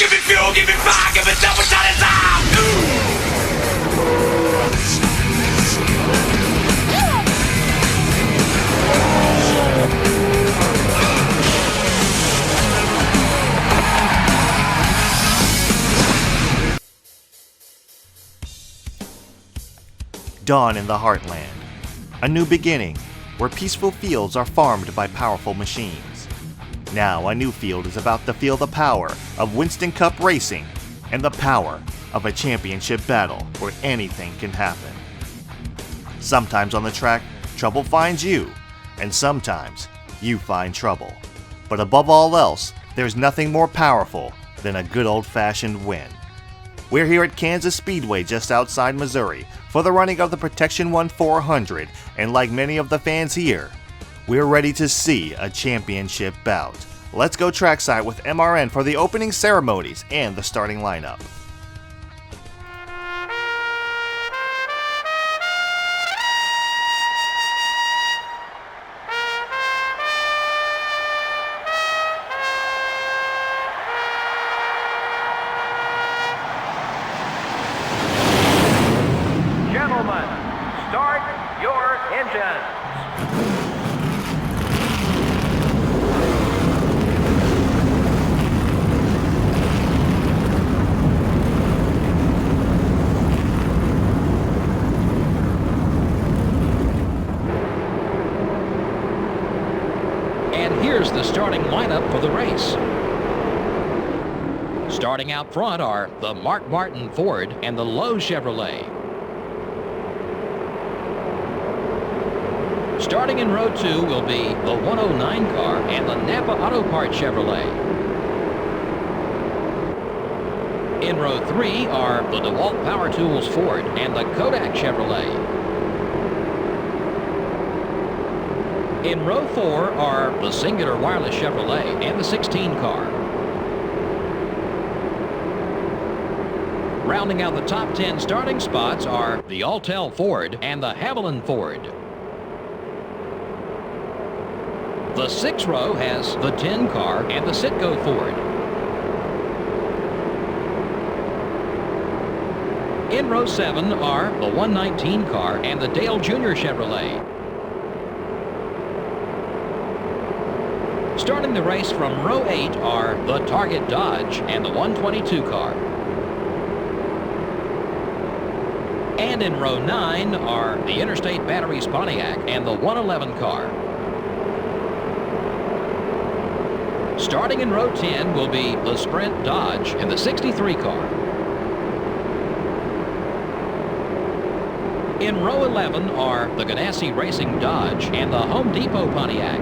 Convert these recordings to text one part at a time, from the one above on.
Give me fuel, give me fire, give me double shot of time. Dawn in the Heartland. A new beginning, where peaceful fields are farmed by powerful machines. Now a new field is about to feel the power of Winston Cup racing and the power of a championship battle where anything can happen. Sometimes on the track, trouble finds you, and sometimes you find trouble. But above all else, there's nothing more powerful than a good old-fashioned win. We're here at Kansas Speedway just outside Missouri for the running of the Protection 1 400, and like many of the fans here, we're ready to see a championship bout. Let's go trackside with MRN for the opening ceremonies and the starting lineup. Here's the starting lineup for the race. Starting out front are the Mark Martin Ford and the Lowe Chevrolet. Starting in row 2 will be the 109 car and the Napa Auto Parts Chevrolet. In row 3 are the DeWalt Power Tools Ford and the Kodak Chevrolet. In row 4 are the Singular Wireless Chevrolet and the 16 car. Rounding out the top 10 starting spots are the Altel Ford and the Haviland Ford. The 6th row has the 10 car and the Citgo Ford. In row 7 are the 119 car and the Dale Jr. Chevrolet. Starting the race from row 8 are the Target Dodge and the 122 car. And in row 9 are the Interstate Batteries Pontiac and the 111 car. Starting in row 10 will be the Sprint Dodge and the 63 car. In row 11 are the Ganassi Racing Dodge and the Home Depot Pontiac.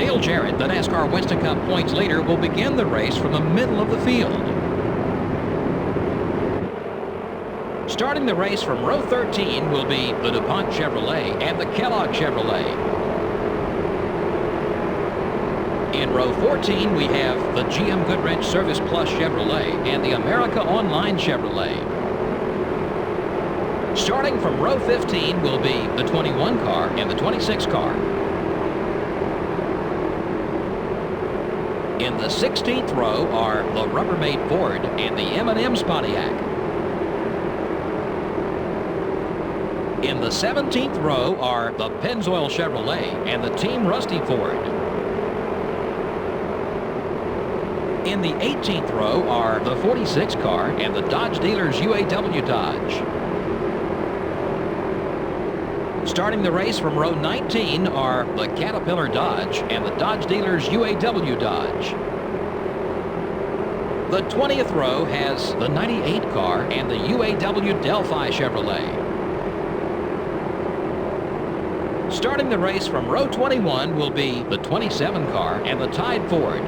Dale Jarrett, the NASCAR Winston Cup points leader, will begin the race from the middle of the field. Starting the race from row 13 will be the DuPont Chevrolet and the Kellogg Chevrolet. In row 14, we have the GM Goodwrench Service Plus Chevrolet and the America Online Chevrolet. Starting from row 15 will be the 21 car and the 26 car. In the 16th row are the Rubbermaid Ford and the M&M's Pontiac. In the 17th row are the Pennzoil Chevrolet and the Team Rusty Ford. In the 18th row are the 46 car and the Dodge Dealers UAW Dodge. Starting the race from row 19 are the Caterpillar Dodge and the Dodge Dealers UAW Dodge. The 20th row has the 98 car and the UAW Delphi Chevrolet. Starting the race from row 21 will be the 27 car and the Tide Ford.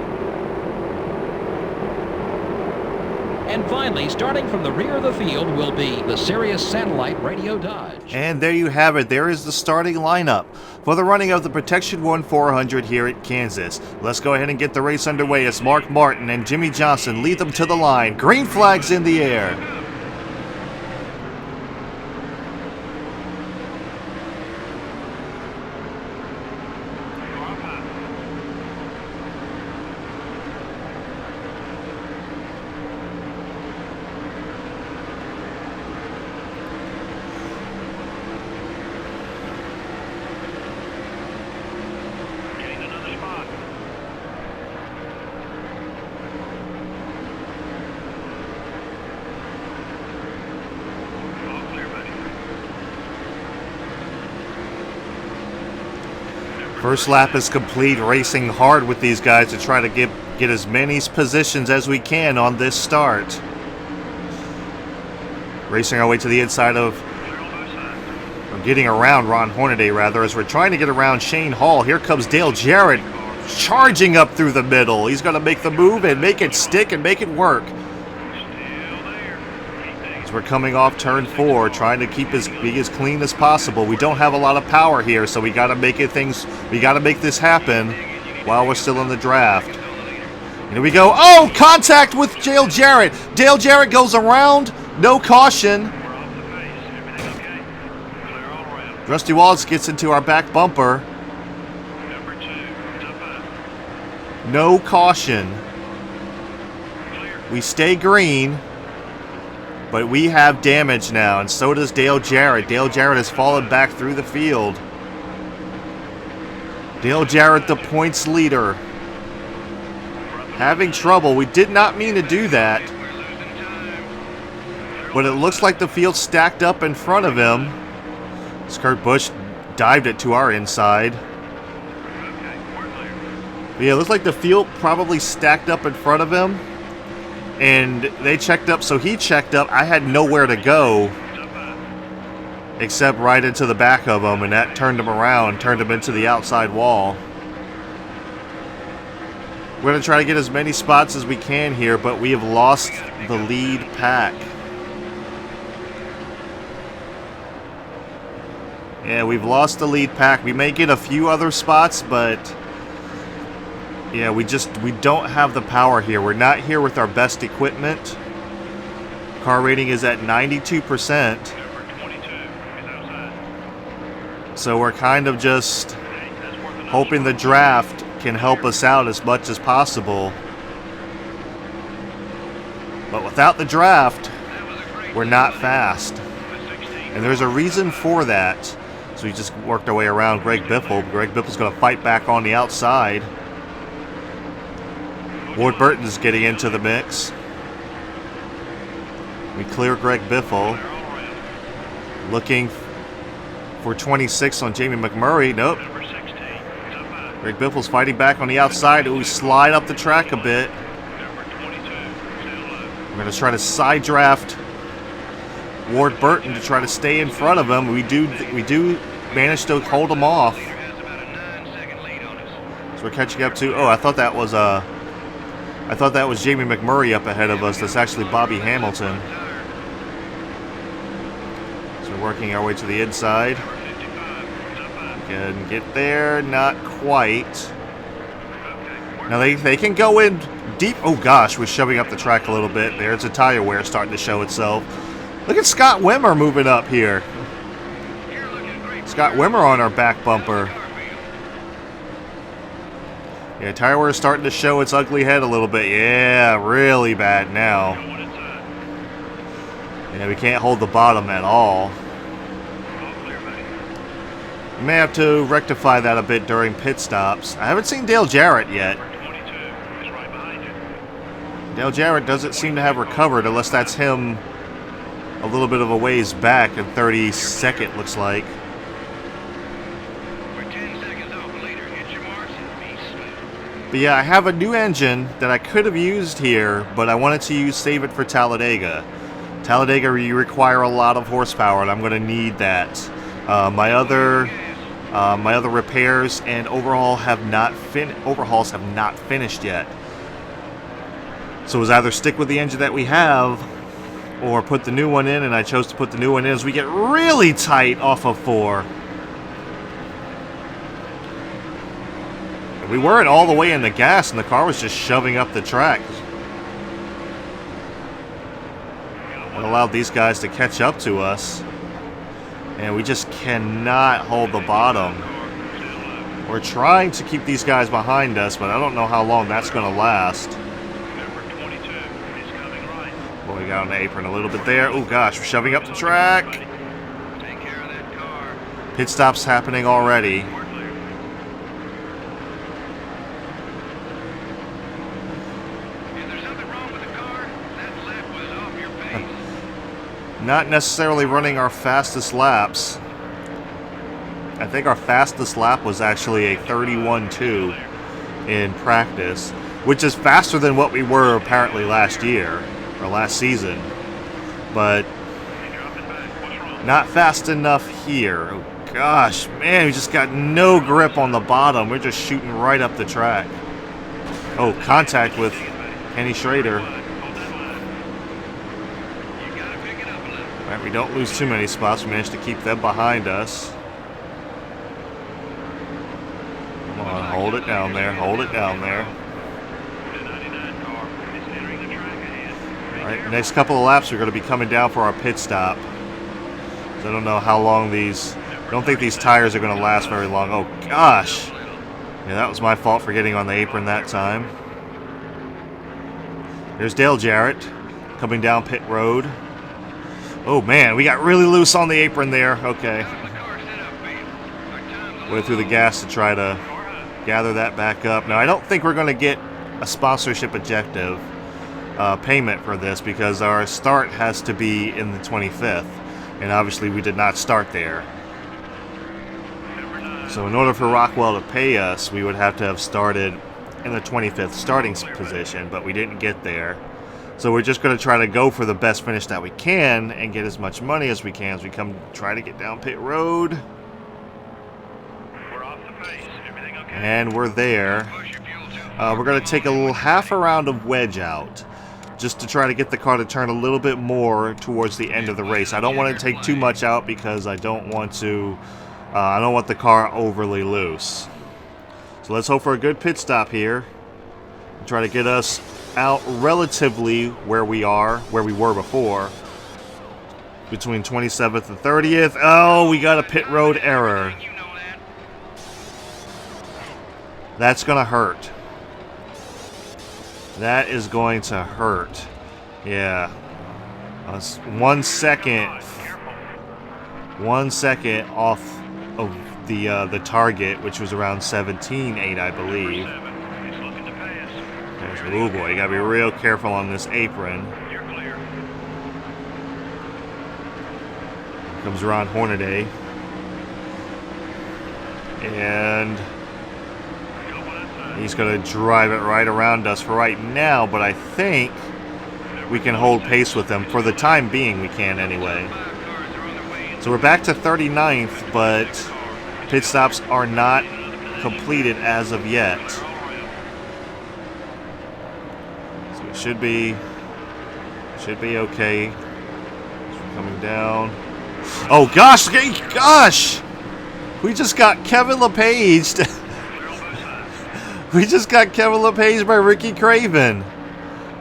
And finally, starting from the rear of the field will be the Sirius Satellite Radio Dodge. And there you have it. There is the starting lineup for the running of the Protection 1 400 here at Kansas. Let's go ahead and get the race underway as Mark Martin and Jimmy Johnson lead them to the line. Green flags in the air. First lap is complete, racing hard with these guys to try to get as many positions as we can on this start. Racing our way to the inside of, or getting around Ron Hornaday rather, as we're trying to get around Shane Hall. Here comes Dale Jarrett charging up through the middle. He's going to make the move and make it stick and make it work. As we're coming off turn 4, trying to be as clean as possible. We don't have a lot of power here, so we got to make this happen while we're still in the draft. Here we go. Oh, contact with Dale Jarrett. Dale Jarrett goes around. No caution. Rusty Wallace gets into our back bumper. No caution. We stay green, but we have damage now, and so does Dale Jarrett. Dale Jarrett has fallen back through the field. Dale Jarrett, the points leader. Having trouble. We did not mean to do that. But it looks like the field stacked up in front of him. As Kurt Busch dived it to our inside. But yeah, it looks like the field probably stacked up in front of him. And they checked up, so he checked up. I had nowhere to go except right into the back of him, and that turned him around, turned him into the outside wall. We're going to try to get as many spots as we can here, but we have lost the lead pack. Yeah, we've lost the lead pack. We may get a few other spots, but yeah, we don't have the power here. We're not here with our best equipment. Car rating is at 92%. So we're kind of just hoping the draft can help us out as much as possible. But without the draft, we're not fast. And there's a reason for that. So we just worked our way around Greg Biffle. Greg Biffle's going to fight back on the outside. Ward Burton's getting into the mix. We clear Greg Biffle. Looking for 26 on Jamie McMurray. Nope. Greg Biffle's fighting back on the outside. Ooh, we slide up the track a bit. We're going to try to side draft Ward Burton to try to stay in front of him. We do manage to hold him off. So we're catching up to. Oh, I thought that was Jamie McMurray up ahead of us. That's actually Bobby Hamilton. So we're working our way to the inside. Can get there, not quite. Now they can go in deep. Oh gosh, we're shoving up the track a little bit. There's a tire wear starting to show itself. Look at Scott Wimmer moving up here. Scott Wimmer on our back bumper. Yeah, tire wear is starting to show its ugly head a little bit. Yeah, really bad now. Yeah, we can't hold the bottom at all. We may have to rectify that a bit during pit stops. I haven't seen Dale Jarrett yet. Dale Jarrett doesn't seem to have recovered, unless that's him a little bit of a ways back in 32nd, looks like. But yeah, I have a new engine that I could have used here, but I wanted to save it for Talladega. Talladega, you require a lot of horsepower, and I'm going to need that. My other repairs and overhauls have not finished yet. So it was either stick with the engine that we have, or put the new one in, and I chose to put the new one in as we get really tight off of 4. We weren't all the way in the gas, and the car was just shoving up the track. It allowed these guys to catch up to us. And we just cannot hold the bottom. We're trying to keep these guys behind us, but I don't know how long that's going to last. Boy, we got on the apron a little bit there. Oh gosh, we're shoving up the track. Pit stop's happening already. Not necessarily running our fastest laps. I think our fastest lap was actually a 31.2 in practice, which is faster than what we were apparently last year, or last season. But not fast enough here. Oh gosh, man, we just got no grip on the bottom. We're just shooting right up the track. Oh, contact with Kenny Schrader. Alright, we don't lose too many spots. We managed to keep them behind us. Come on, hold it down there. Hold it down there. Alright, next couple of laps we're going to be coming down for our pit stop. So I don't know how long these... I don't think these tires are going to last very long. Oh, gosh! Yeah, that was my fault for getting on the apron that time. There's Dale Jarrett coming down pit road. Oh, man, we got really loose on the apron there. Okay. Went through the gas to try to gather that back up. Now, I don't think we're going to get a sponsorship objective payment for this because our start has to be in the 25th. And obviously, we did not start there. So in order for Rockwell to pay us, we would have to have started in the 25th starting position, but we didn't get there. So we're just going to try to go for the best finish that we can and get as much money as we can as we come try to get down pit road. And we're there. We're going to take a little half a round of wedge out just to try to get the car to turn a little bit more towards the end of the race. I don't want to take too much out because I don't want to... I don't want the car overly loose. So let's hope for a good pit stop here. Try to get us out relatively where we were before. Between 27th and 30th. Oh, we got a pit road error. That's going to hurt. That is going to hurt. Yeah. 1 second. 1 second off of the target, which was around 17.8, I believe. Oh boy, you gotta be real careful on this apron. Here comes Ron Hornaday. And he's gonna drive it right around us for right now, but I think we can hold pace with him. For the time being, we can anyway. So we're back to 39th, but pit stops are not completed as of yet. So it should be okay. So we're coming down. Oh gosh, gosh! We just got Kevin LePage. We just got Kevin LePage by Ricky Craven.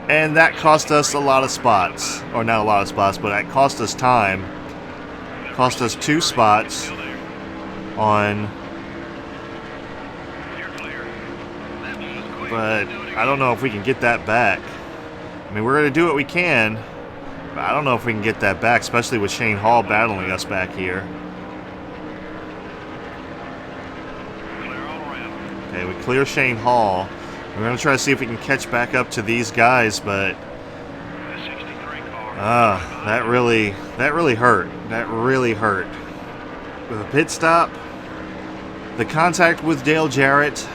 And that cost us a lot of spots. Or not a lot of spots, but that cost us time. Cost us 2 spots on, but I don't know if we can get that back. I mean, we're going to do what we can, but I don't know if we can get that back, especially with Shane Hall battling us back here. Okay, we clear Shane Hall. We're going to try to see if we can catch back up to these guys, but that really hurt. That really hurt. With a pit stop, the contact with Dale Jarrett,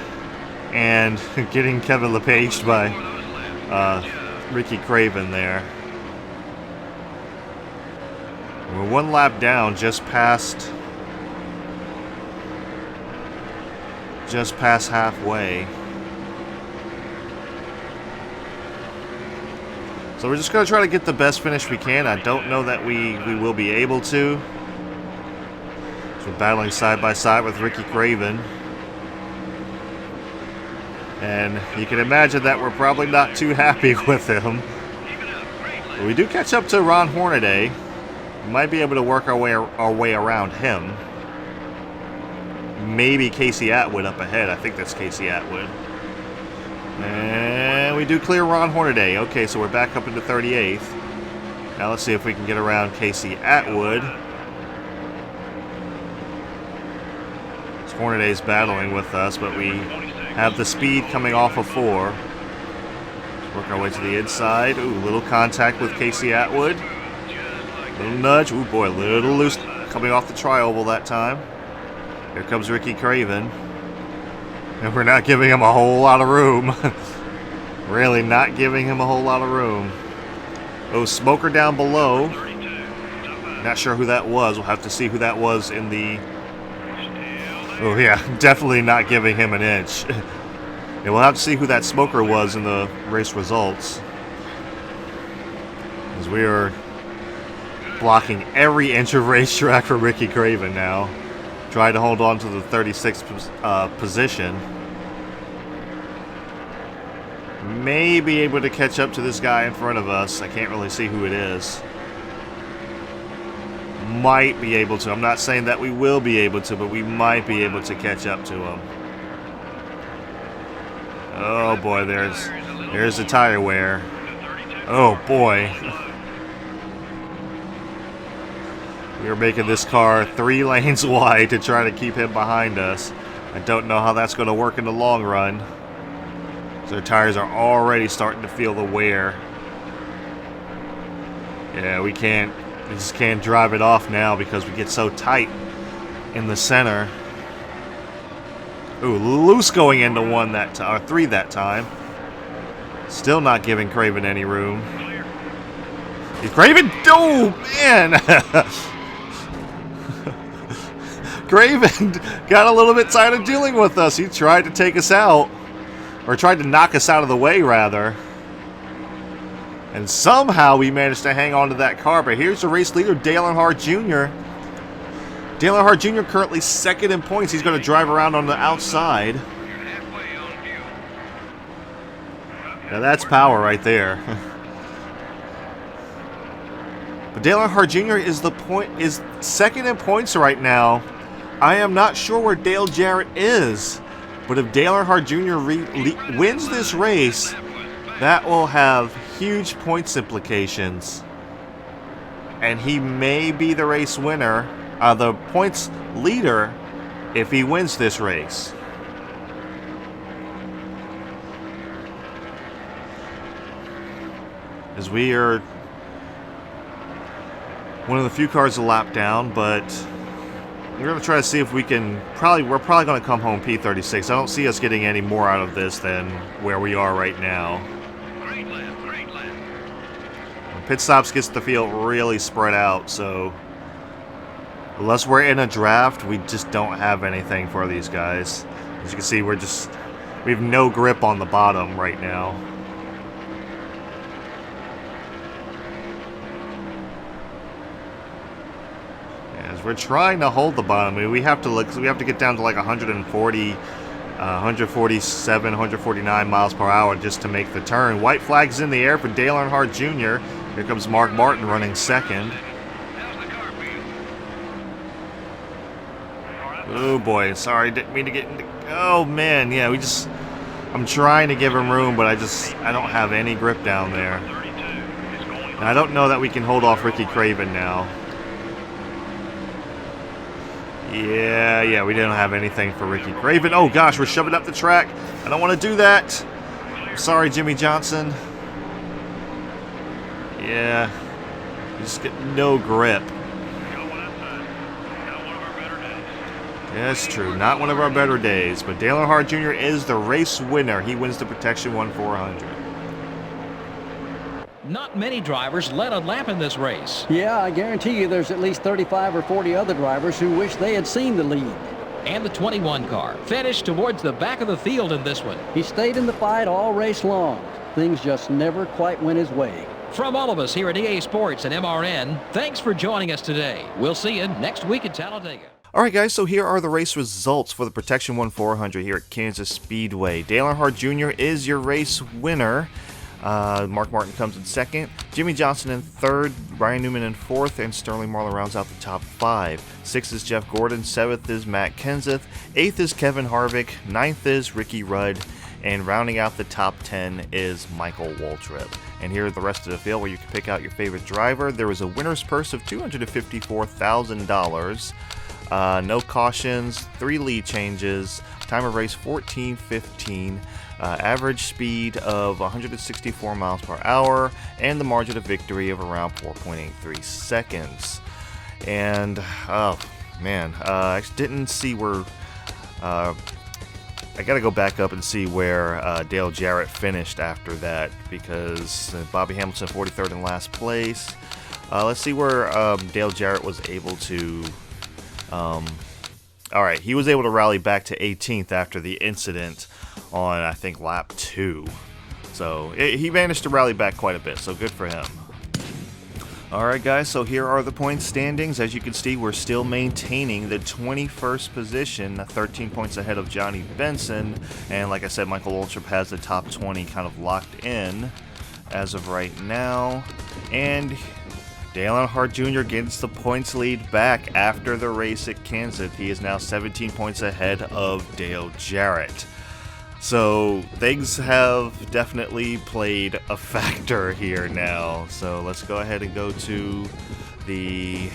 and getting Kevin LePage by Ricky Craven there. We're 1 lap down, just past halfway. So we're just going to try to get the best finish we can. I don't know that we will be able to. So we're battling side by side with Ricky Craven. And you can imagine that we're probably not too happy with him. But we do catch up to Ron Hornaday. We might be able to work our way around him. Maybe Casey Atwood up ahead. I think that's Casey Atwood. And we do clear Ron Hornaday. Okay, so we're back up into 38th. Now let's see if we can get around Casey Atwood. Hornaday's battling with us, but we have the speed coming off of 4. Work our way to the inside. Ooh, little contact with Casey Atwood. Little nudge. Ooh, boy, a little loose coming off the tri-oval that time. Here comes Ricky Craven. And we're not giving him a whole lot of room. Really not giving him a whole lot of room. Oh, smoker down below. Not sure who that was. We'll have to see who that was in the... Oh yeah, definitely not giving him an inch. Yeah, we'll have to see who that smoker was in the race results. As we are blocking every inch of racetrack for Ricky Craven now. Trying to hold on to the 36th position. May be able to catch up to this guy in front of us. I can't really see who it is. Might be able to. I'm not saying that we will be able to, but we might be able to catch up to him. Oh boy, there's the tire wear. Oh boy. We are making this car 3 lanes wide to try to keep him behind us. I don't know how that's going to work in the long run. So our tires are already starting to feel the wear. Yeah, we just can't drive it off now because we get so tight in the center. Ooh, loose going into 1 that time, or 3 that time. Still not giving Craven any room. Craven, oh man! Craven got a little bit tired of dealing with us. He tried to take us out. Or tried to knock us out of the way, rather. And somehow we managed to hang on to that car. But here's the race leader, Dale Earnhardt Jr. Dale Earnhardt Jr. currently 2nd in points. He's going to drive around on the outside. Now that's power right there. But Dale Earnhardt Jr. is 2nd in points right now. I am not sure where Dale Jarrett is. But if Dale Earnhardt Jr. wins this race, that will have huge points implications. And he may be the race winner, the points leader, if he wins this race. As we are one of the few cars a lap down, but we're going to try to see if we can... We're probably going to come home P36. I don't see us getting any more out of this than where we are right now. Great lap, great lap. Pit stops gets the field really spread out, so... Unless we're in a draft, we just don't have anything for these guys. As you can see, we have no grip on the bottom right now. We're trying to hold the bottom. I mean, we have to get down to like 140, 147, 149 miles per hour just to make the turn. White flag's in the air for Dale Earnhardt Jr. Here comes Mark Martin running 2nd. Oh boy, sorry, didn't mean to get into... Oh man, yeah, I'm trying to give him room, but I don't have any grip down there. And I don't know that we can hold off Ricky Craven now. Yeah, we didn't have anything for Ricky Craven. Oh gosh, we're shoving up the track. I don't want to do that. I'm sorry, Jimmy Johnson. Yeah, just get no grip. Yeah, it's true. Not one of our better days, but Dale Earnhardt Jr. is the race winner. He wins the Protection 1-400. Not many drivers led a lap in this race. Yeah, I guarantee you there's at least 35 or 40 other drivers who wish they had seen the lead. And the 21 car finished towards the back of the field in this one. He stayed in the fight all race long. Things just never quite went his way. From all of us here at EA Sports and MRN, thanks for joining us today. We'll see you next week at Talladega. Alright guys, so here are the race results for the Protection 1-400 here at Kansas Speedway. Dale Earnhardt Jr. is your race winner. Mark Martin comes in 2nd, Jimmy Johnson in 3rd, Ryan Newman in 4th, and Sterling Marlin rounds out the top 5. 6th is Jeff Gordon, 7th is Matt Kenseth, 8th is Kevin Harvick, 9th is Ricky Rudd, and rounding out the top 10 is Michael Waltrip. And here are the rest of the field where you can pick out your favorite driver. There was a winner's purse of $254,000. No cautions, 3 lead changes, time of race 14:15, average speed of 164 miles per hour, and the margin of victory of around 4.83 seconds. And man, I didn't see where. I gotta go back up and see where Dale Jarrett finished after that, because Bobby Hamilton 43rd in last place. Let's see where Dale Jarrett was able to. Alright, he was able to rally back to 18th after the incident on, I think, lap 2. So he managed to rally back quite a bit, so good for him. Alright guys, so here are the point standings. As you can see, we're still maintaining the 21st position, 13 points ahead of Johnny Benson. And like I said, Michael Waltrip has the top 20 kind of locked in as of right now. And Dale Earnhardt Jr. gets the points lead back after the race at Kansas. He is now 17 points ahead of Dale Jarrett. So things have definitely played a factor here now. So let's go ahead and go to the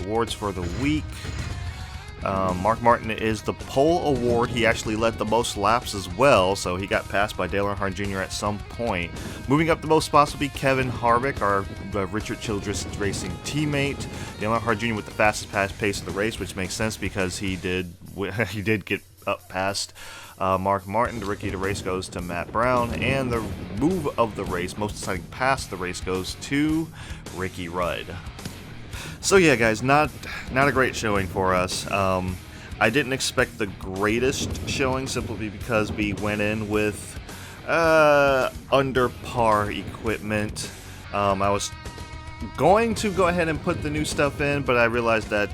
awards for the week. Mark Martin is the pole award. He actually led the most laps as well, so he got passed by Dale Earnhardt Jr. at some point. Moving up the most spots will be Kevin Harvick, our Richard Childress Racing teammate. Dale Earnhardt Jr. with the fastest pace of the race, which makes sense because he did get up past Mark Martin. The rookie of the race goes to Matt Brown, and the move of the race, most exciting pass of the race, goes to Ricky Rudd. So yeah, guys, not a great showing for us. I didn't expect the greatest showing simply because we went in with under par equipment. I was going to go ahead and put the new stuff in, but I realized that,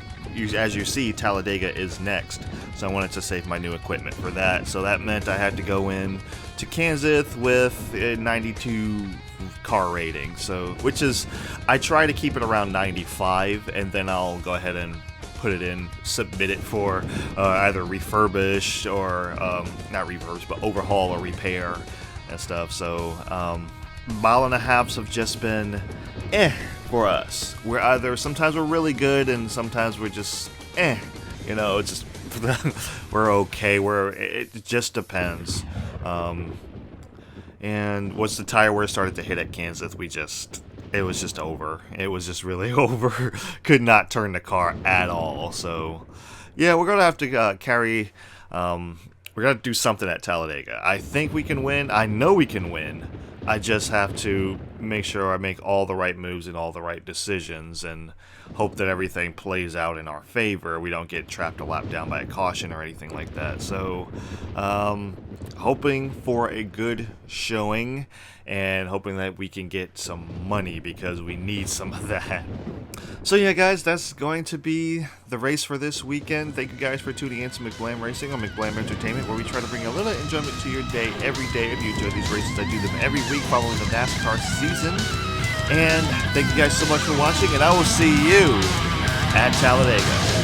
as you see, Talladega is next, so I wanted to save my new equipment for that. So that meant I had to go in to Kansas with a 92 car rating, so which is, I try to keep it around 95, and then I'll go ahead and put it in, submit it for either refurbish or not refurbish, but overhaul or repair and stuff. So mile and a halves have just been for us. We're either, sometimes we're really good and sometimes we're just you know, it's just we're okay. It just depends. And once the tire wear started to hit at Kansas, it was just over. It was just really over. Could not turn the car at all. So yeah, we're gonna have to we're gonna do something at Talladega. I think we can win. I know we can win. I just have to make sure I make all the right moves and all the right decisions and hope that everything plays out in our favor. We don't get trapped a lap down by a caution or anything like that. So, hoping for a good showing and hoping that we can get some money because we need some of that. So yeah, guys, that's going to be the race for this weekend. Thank you guys for tuning in to McBlam Racing on McBlam Entertainment, where we try to bring a little enjoyment to your day every day. If you enjoy these races, I do them every week following the NASCAR season. And thank you guys so much for watching, and I will see you at Talladega.